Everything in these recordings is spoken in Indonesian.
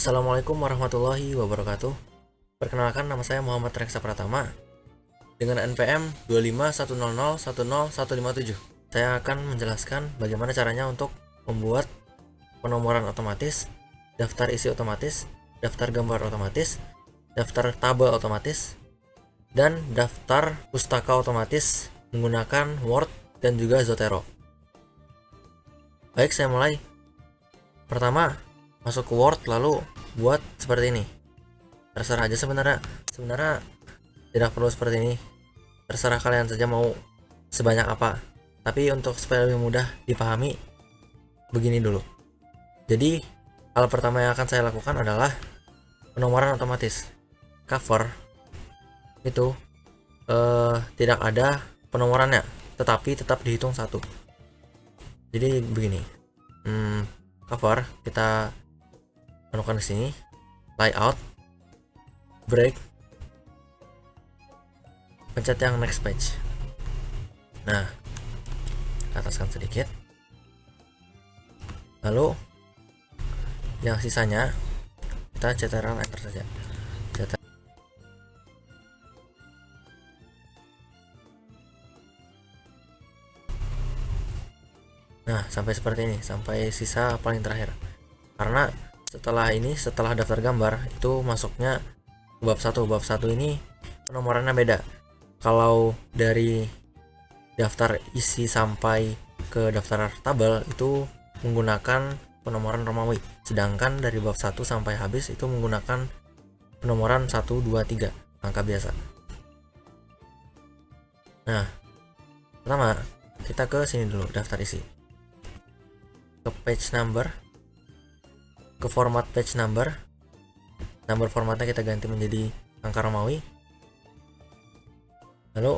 Assalamualaikum warahmatullahi wabarakatuh. Perkenalkan, nama saya Muhammad Reksa Pratama dengan NPM 25100100157. Saya akan menjelaskan bagaimana caranya untuk membuat penomoran otomatis, daftar isi otomatis, daftar gambar otomatis, daftar tabel otomatis, dan daftar pustaka otomatis menggunakan Word dan juga Zotero. Baik, saya mulai. Pertama, masuk ke Word lalu buat seperti ini. Terserah aja sebenarnya tidak perlu seperti ini, terserah kalian saja mau sebanyak apa. Tapi untuk supaya lebih mudah dipahami, begini dulu. Jadi hal pertama yang akan saya lakukan adalah penomoran otomatis. Cover itu tidak ada penomorannya, tetapi tetap dihitung satu. Jadi begini, cover kita menekan di sini, layout, break, pencet yang next page. Nah, ataskan sedikit, lalu yang sisanya kita CTRL enter saja. Nah, sampai seperti ini, sampai sisa paling terakhir. Karena setelah daftar gambar itu masuknya bab 1. Bab 1 ini penomorannya beda. Kalau dari daftar isi sampai ke daftar tabel itu menggunakan penomoran Romawi. Sedangkan dari bab 1 sampai habis itu menggunakan penomoran 1, 2, 3, angka biasa. Nah, pertama kita ke sini dulu, daftar isi. Ke page number, ke format page number formatnya kita ganti menjadi angka Romawi. Lalu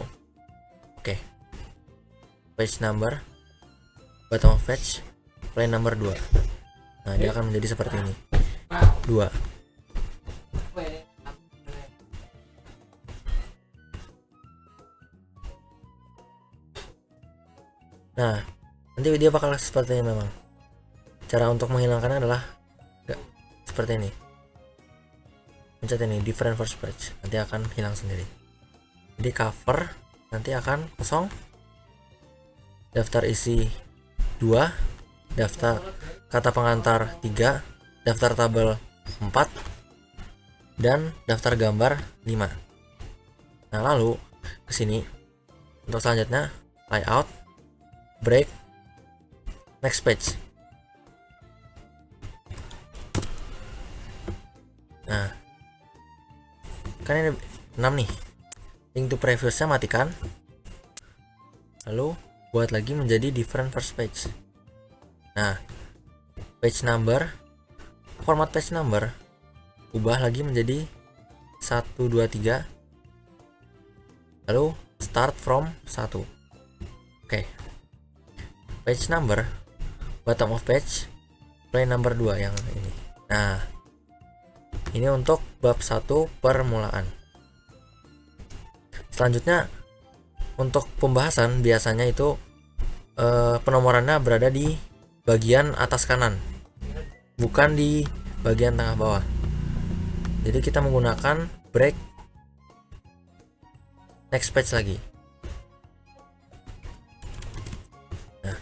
page number, bottom of page, line number 2. Nah, dia akan menjadi seperti ini, 2. Nah, nanti dia bakal seperti ini memang. Cara untuk menghilangkannya adalah seperti ini. Pencet ini, different first page, nanti akan hilang sendiri. Jadi cover nanti akan kosong, daftar isi 2, daftar kata pengantar 3, daftar tabel 4, dan daftar gambar 5. Nah, lalu kesini untuk selanjutnya layout, break, next page. Nah, kan ini 6 nih, link to previousnya matikan, lalu buat lagi menjadi different first page. Nah, page number, format page number ubah lagi menjadi 1, 2, 3, lalu start from 1. Page number, bottom of page, line number 2 yang ini. Nah, ini untuk bab 1 permulaan. Selanjutnya untuk pembahasan biasanya itu penomorannya berada di bagian atas kanan, bukan di bagian tengah bawah. Jadi kita menggunakan break, next page lagi. Nah,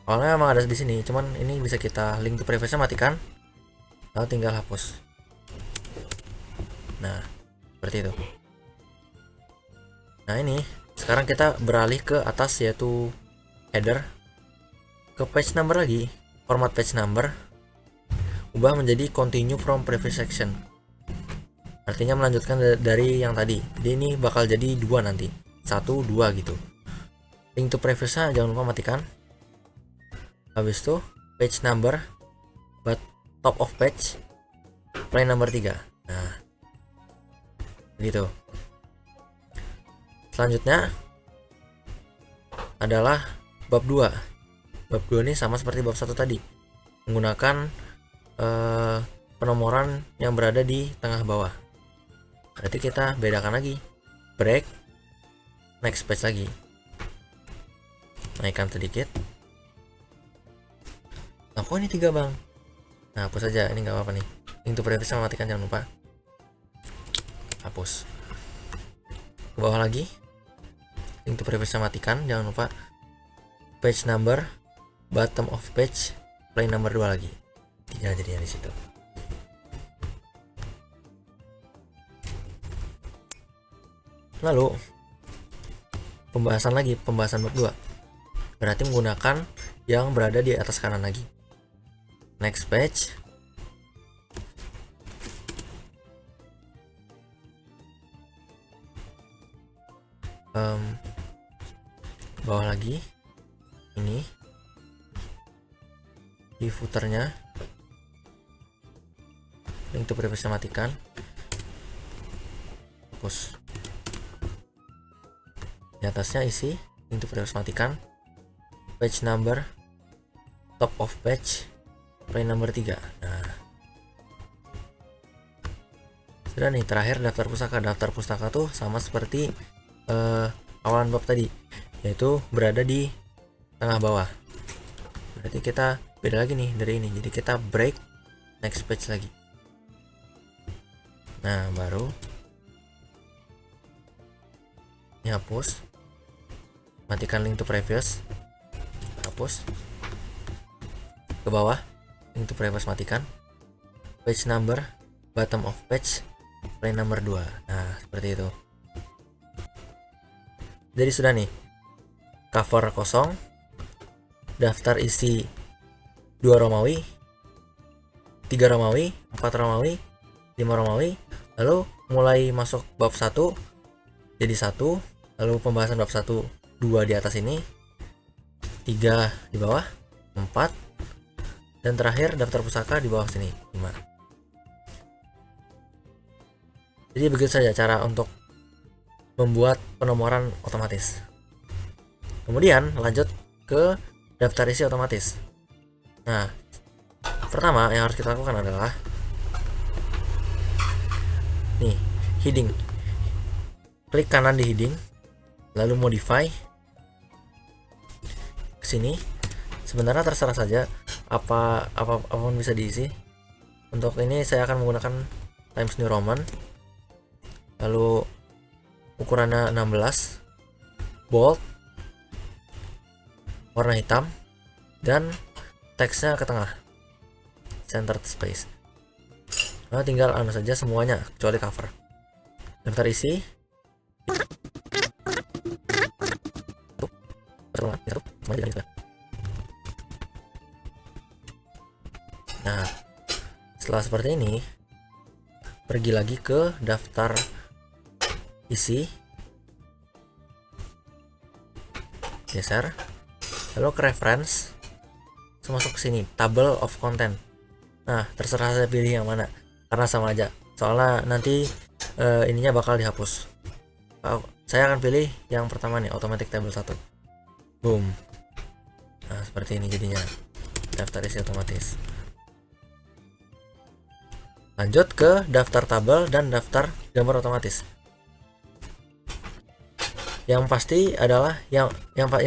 awalnya memang ada di sini, cuman ini bisa kita link to previousnya matikan, lalu tinggal hapus. Nah, seperti itu. Nah, ini sekarang kita beralih ke atas, yaitu header, ke page number lagi, format page number ubah menjadi continue from previous section, artinya melanjutkan dari yang tadi. Jadi ini bakal jadi 2 nanti, 1, 2 gitu. Link to previousnya jangan lupa matikan. Habis itu page number, but top of page, line number 3. Nah, gitu. Selanjutnya adalah bab 2. Bab 2 ini sama seperti bab 1 tadi, menggunakan penomoran yang berada di tengah bawah. Berarti kita bedakan lagi, break, next page lagi, naikkan sedikit. Nah, kok ini 3 bang? Nah, hapus aja, ini nggak apa-apa nih. Link to previous matikan, jangan lupa. Hapus. Ke bawah lagi, link to previous matikan, jangan lupa. Page number, bottom of page, play number 2 lagi. Tidak jadinya di situ. Lalu pembahasan bab 2. Berarti menggunakan yang berada di atas kanan lagi. Next page. Bawah lagi. Ini di footernya link to previous matikan. Hapus. Di atasnya isi link to previous matikan. Page number, top of page, play number 3. Nah, sudah nih. Terakhir daftar pustaka. Daftar pustaka tuh sama seperti awalan bab tadi, yaitu berada di tengah bawah. Berarti kita beda lagi nih dari ini, jadi kita break next page lagi. Nah, baru ini hapus, matikan link to previous, hapus. Ke bawah, link to previous matikan. Page number, bottom of page, play number 2. Nah, seperti itu. Jadi sudah nih, cover kosong, daftar isi 2 Romawi, 3 Romawi, 4 Romawi, 5 Romawi. Lalu mulai masuk bab 1 jadi 1, lalu pembahasan bab 1, 2 di atas ini, 3 di bawah, 4, dan terakhir daftar pusaka di bawah sini, 5. Jadi begitu saja cara untuk membuat penomoran otomatis. Kemudian lanjut ke daftar isi otomatis. Nah, pertama yang harus kita lakukan adalah nih, heading. Klik kanan di heading, lalu modify. Kesini, sebenarnya terserah saja apapun bisa diisi. Untuk ini saya akan menggunakan Times New Roman. Lalu ukurannya 16, bold, warna hitam, dan teksnya ke tengah, centered space. Nah, tinggal anu saja semuanya kecuali cover. Daftar isi. Nah, setelah seperti ini, pergi lagi ke daftar isi, geser, lalu ke reference, masuk ke sini, table of content. Nah, terserah saya pilih yang mana, karena sama aja, soalnya nanti ininya bakal dihapus. Saya akan pilih yang pertama nih, automatic table 1. Boom. Nah, seperti ini jadinya daftar isi otomatis. Lanjut ke daftar tabel dan daftar gambar otomatis. Yang pasti adalah yang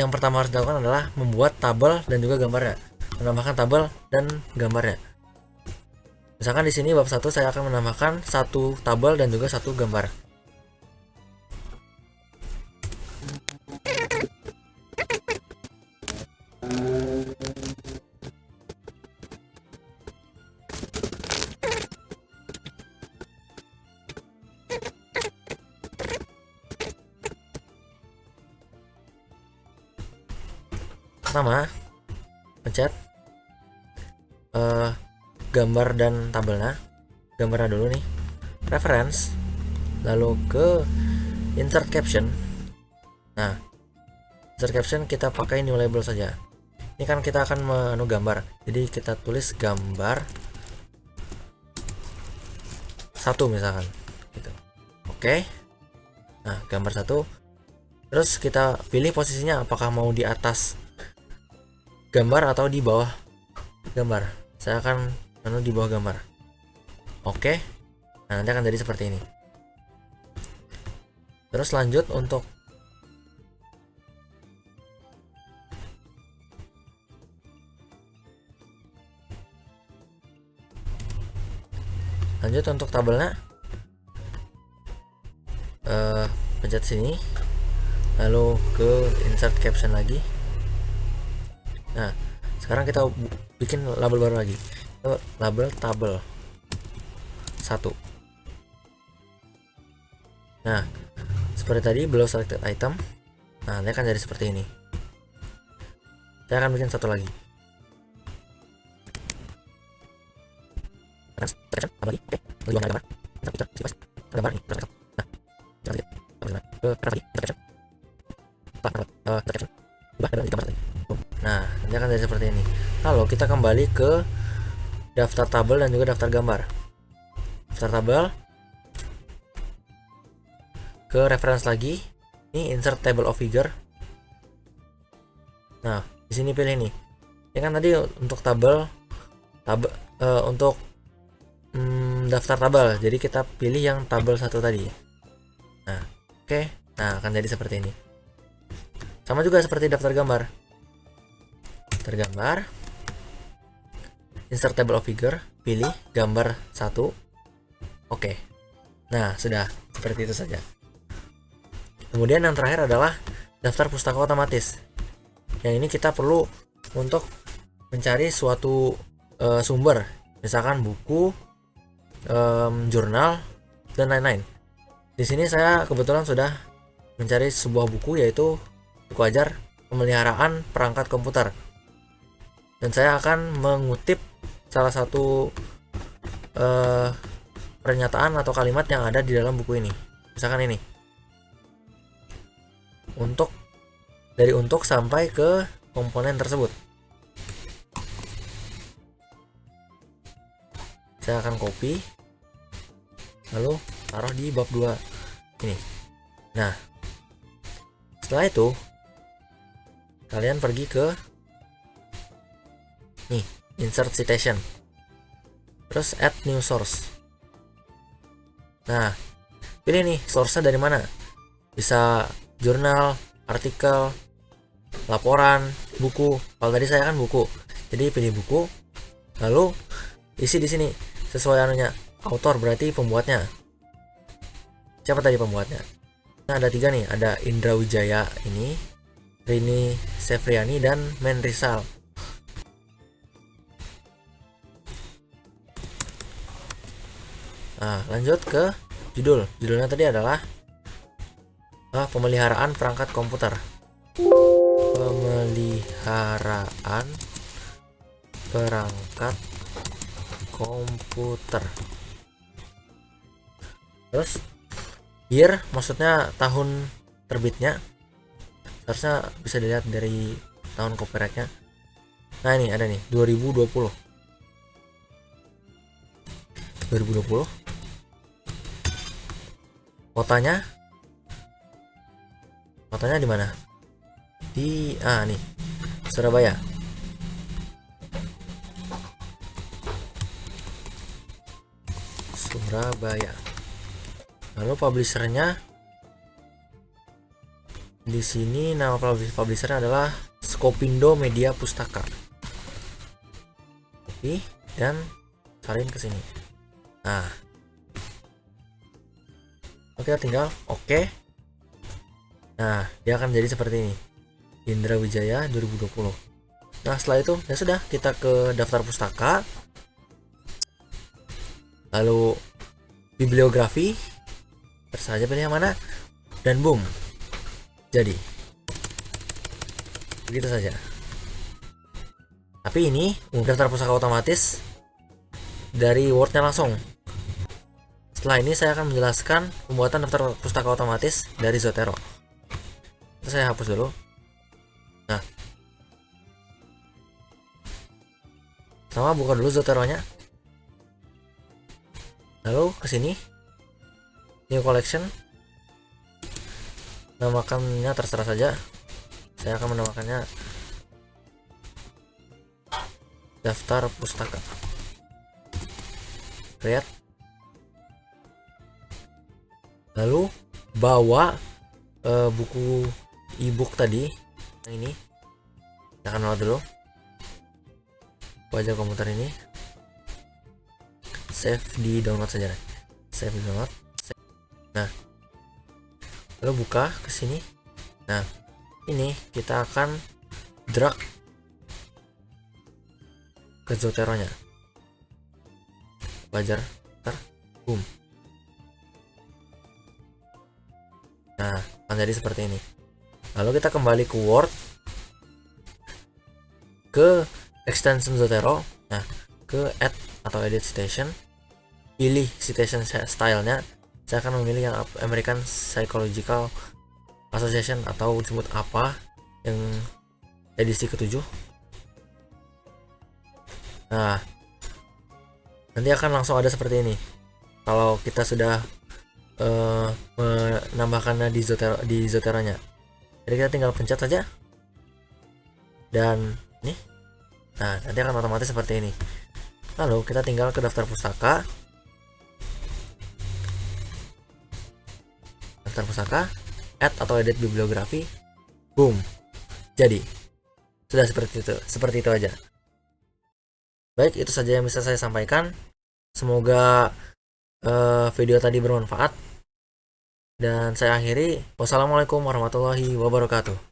pertama harus dilakukan adalah membuat tabel dan juga gambarnya, menambahkan tabel dan gambarnya. Misalkan di sini bab 1 saya akan menambahkan 1 tabel dan juga 1 gambar. Pertama, pencet gambar dan tabelnya. Gambarnya dulu nih, reference, lalu ke insert caption. Nah, insert caption kita pakai new label saja. Ini kan kita akan gambar, jadi kita tulis gambar 1 misalkan gitu. Oke. Nah, gambar 1. Terus kita pilih posisinya, apakah mau di atas gambar atau di bawah gambar. Saya akan di bawah gambar. Oke. Nah, nanti akan jadi seperti ini. Terus lanjut untuk Lanjut untuk tabelnya, pencet sini, lalu ke insert caption lagi. Nah, sekarang kita bikin label baru lagi, label tabel 1. Nah, seperti tadi below selected item. Nah, ini akan jadi seperti ini. Saya akan bikin satu lagi. Nah, ini akan jadi seperti ini. Lalu kita kembali ke daftar tabel dan juga daftar gambar. Daftar tabel, ke reference lagi. Ini insert table of figure. Nah, di sini pilih nih. Ini kan tadi untuk untuk daftar tabel. Jadi kita pilih yang tabel 1 tadi. Nah, oke. Nah, akan jadi seperti ini. Sama juga seperti daftar gambar. Daftar gambar, insert table of figure, pilih gambar 1. Oke. Nah, sudah seperti itu saja. Kemudian yang terakhir adalah daftar pustaka otomatis. Yang ini kita perlu untuk mencari suatu sumber, misalkan buku, jurnal, dan lain-lain. Di sini saya kebetulan sudah mencari sebuah buku, yaitu buku ajar pemeliharaan perangkat komputer. Dan saya akan mengutip salah satu pernyataan atau kalimat yang ada di dalam buku ini. Misalkan ini. Dari untuk sampai ke komponen tersebut. Saya akan copy, lalu taruh di bab 2 ini. Nah, setelah itu kalian pergi ke nih, insert citation, terus add new source. Nah, pilih nih source-nya dari mana. Bisa jurnal, artikel, laporan, buku. Kalau tadi saya kan buku, jadi pilih buku, lalu isi di sini sesuai anunya, author berarti pembuatnya. Siapa tadi pembuatnya? Nah, ada 3 nih, ada Indra Wijaya ini, Rini Sefriani, dan Menrisal. Nah, lanjut ke judul. Judulnya tadi adalah pemeliharaan perangkat komputer. Pemeliharaan perangkat komputer. Terus year, maksudnya tahun terbitnya. Harusnya bisa dilihat dari tahun copyrightnya. Nah, ini ada nih, 2020. Kotanya di mana? Di nih, Surabaya. Lalu publishernya di sini, nama publishernya adalah Skopindo Media Pustaka. Copy dan salin ke sini. Nah, oke, tinggal oke. Nah, dia akan jadi seperti ini, Indra Wijaya 2020. Nah, setelah itu ya sudah, kita ke daftar pustaka, lalu bibliografi, terserah aja pilih yang mana, dan boom, jadi begitu saja. Tapi ini daftar pustaka otomatis dari Word-nya langsung. Setelah ini saya akan menjelaskan pembuatan daftar pustaka otomatis dari Zotero. Itu saya hapus dulu. Nah, sama buka dulu Zotero-nya. Lalu ke sini, new collection. Namakannya terserah saja. Saya akan menamakannya daftar pustaka. Create. Lalu bawa buku ebook tadi yang ini. Kita akan download dulu. Wajah komputer ini. save di download saja. Save di download. Nah, lalu buka ke sini. Nah, ini kita akan drag ke Zotero-nya. Wajar, ntar, boom. Nah, akan jadi seperti ini. Lalu kita kembali ke Word, ke extension Zotero. Nah, ke add atau edit citation, pilih citation stylenya. Saya akan memilih yang American Psychological Association atau disebut apa, yang edisi ke-7. Nah, nanti akan langsung ada seperti ini kalau kita sudah menambahkannya di Zotero-nya. Jadi kita tinggal pencet saja dan nih, nah nanti akan otomatis seperti ini. Lalu kita tinggal ke daftar pustaka, add atau edit bibliografi, boom, jadi sudah seperti itu aja. Baik, itu saja yang bisa saya sampaikan. Semoga video tadi bermanfaat. Dan saya akhiri. Wassalamualaikum warahmatullahi wabarakatuh.